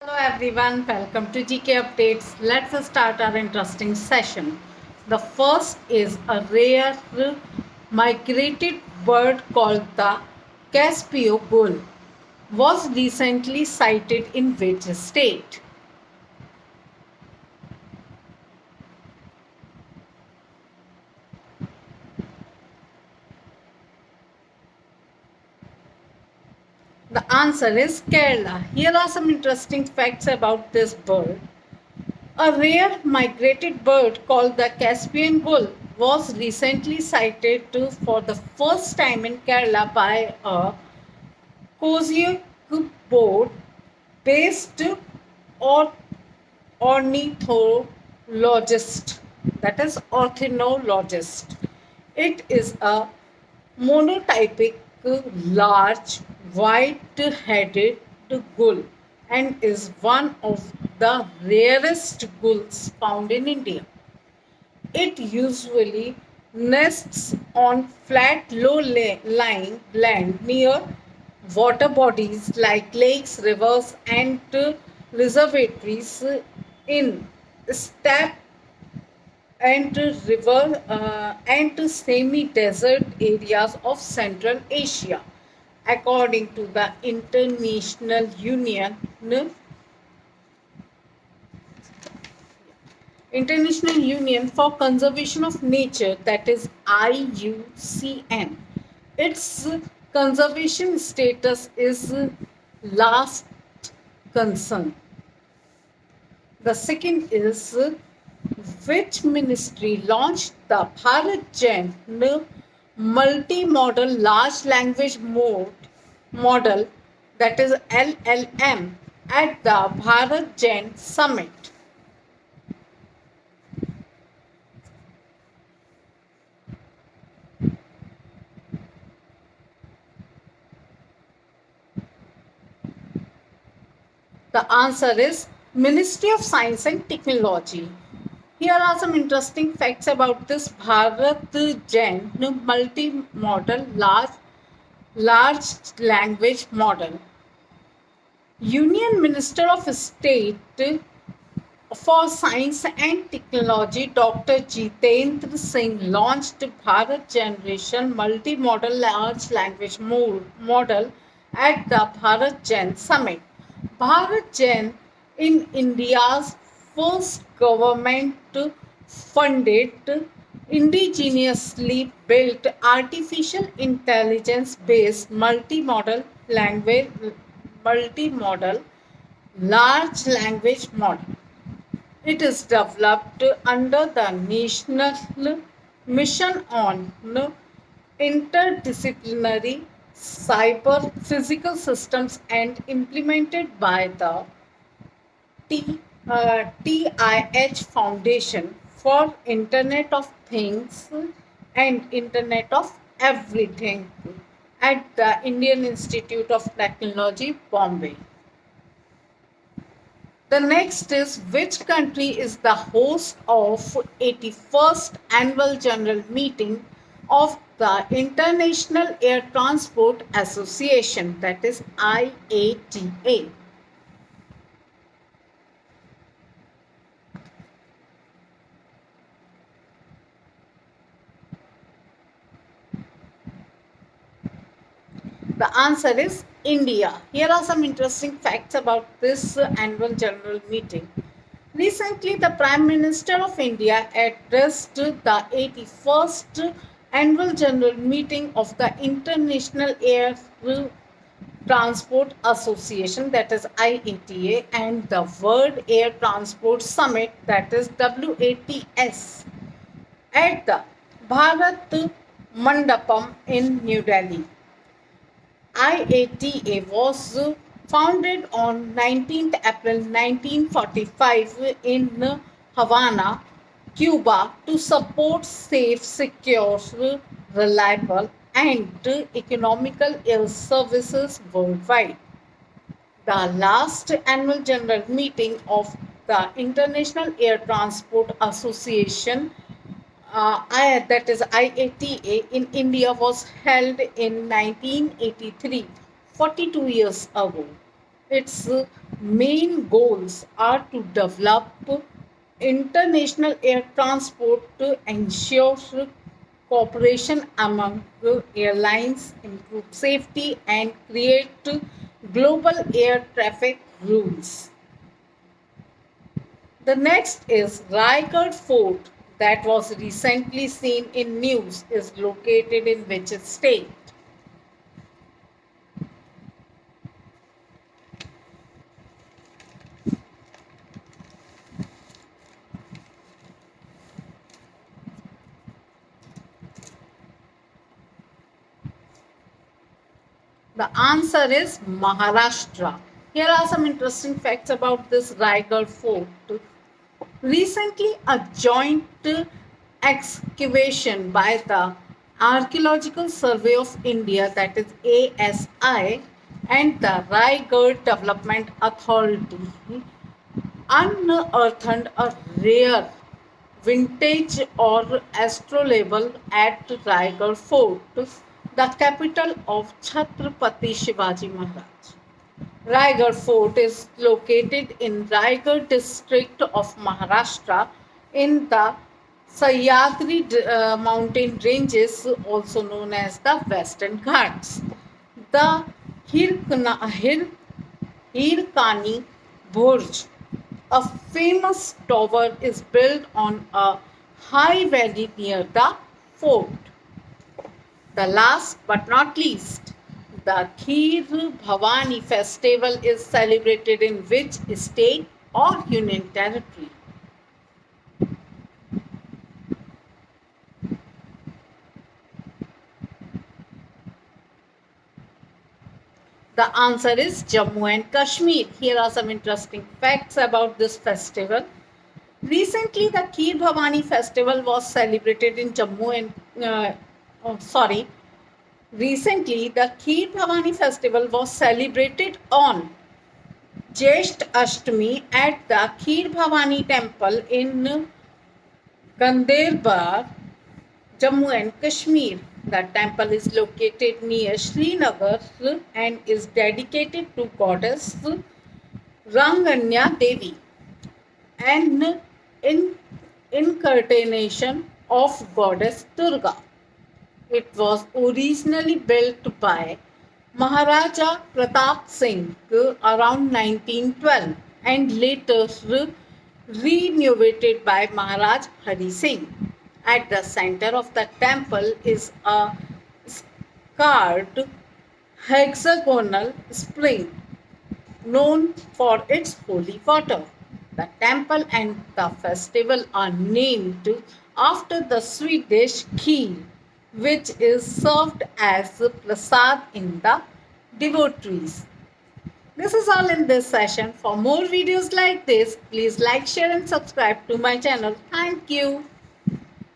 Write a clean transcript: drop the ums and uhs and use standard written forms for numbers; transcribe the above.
Hello everyone, welcome to GK Updates. Let's start our interesting session. The first is a rare migrated bird called the Caspio gull was recently sighted in which state? The answer is Kerala. Here are some interesting facts about this bird. A rare migrated bird called the Caspian gull was recently sighted for the first time in Kerala by a Cozier board based or ornithologist, that is ornithologist. It is a monotypic large white-headed gull and is one of the rarest gulls found in India. It usually nests on flat, low-lying land near water bodies like lakes, rivers, and reservoirs in steppe and semi-desert areas of Central Asia, according to the International Union for Conservation of Nature, that is IUCN. Its conservation status is last concern. The second is which ministry launched the Bharat Gen multimodal large language model, that is LLM, at the Bharat Gen summit? The answer is Ministry of Science and Technology. Here are some interesting facts about this Bharat Gen multimodal large language model. Union Minister of State for Science and Technology Dr. Jitendra Singh launched Bharat Generation Multimodal Large Language Model at the Bharat Gen Summit. Bharat Gen in India's first government funded indigenously built artificial intelligence based multimodal large language model. It is developed under the National Mission on Interdisciplinary Cyber Physical Systems and implemented by the TIH Foundation for Internet of Things and Internet of Everything at the Indian Institute of Technology, Bombay. The next is which country is the host of 81st Annual General Meeting of the International Air Transport Association, that is IATA. The answer is India. Here are some interesting facts about this annual general meeting. Recently, the Prime Minister of India addressed the 81st annual general meeting of the International Air Transport Association, that is IATA, and the World Air Transport Summit, that is WATS, at the Bharat Mandapam in New Delhi. IATA was founded on 19th April 1945 in Havana, Cuba, to support safe, secure, reliable, and economical air services worldwide. The last annual general meeting of the International Air Transport Association, that is IATA, in India was held in 1983, 42 years ago. Its main goals are to develop international air transport to ensure cooperation among the airlines, improve safety, and create global air traffic rules. The next is Raigad Fort that was recently seen in news is located in which state? The answer is Maharashtra. Here are some interesting facts about this Raigad Fort. Recently, a joint excavation by the Archaeological Survey of India, that is ASI, and the Raigad Development Authority unearthed a rare vintage or astrolabe at Raigad Fort, the capital of Chhatrapati Shivaji Maharaj. Raigad Fort is located in Raigad district of Maharashtra in the Sahyadri mountain ranges, also known as the Western Ghats. The Hirkani Burj, a famous tower, is built on a high valley near the fort. The last but not least, the Kheer Bhavani festival is celebrated in which state or union territory? The answer is Jammu and Kashmir. Here are some interesting facts about this festival. Recently, the Kheer Bhavani festival was celebrated in Jammu and Recently, the Kheer Bhavani festival was celebrated on Jesht Ashtami at the Kheer Bhavani temple in Ganderbar, Jammu and Kashmir. The temple is located near Srinagar and is dedicated to goddess Ranganya Devi and in incarnation of goddess Durga. It was originally built by Maharaja Pratap Singh around 1912 and later renovated by Maharaj Hari Singh. At the center of the temple is a carved hexagonal spring known for its holy water. The temple and the festival are named after the sweet dish kheer, which is served as prasad in the devotees. This is all in this session. For more videos like this, please like, share and subscribe to my channel. Thank you.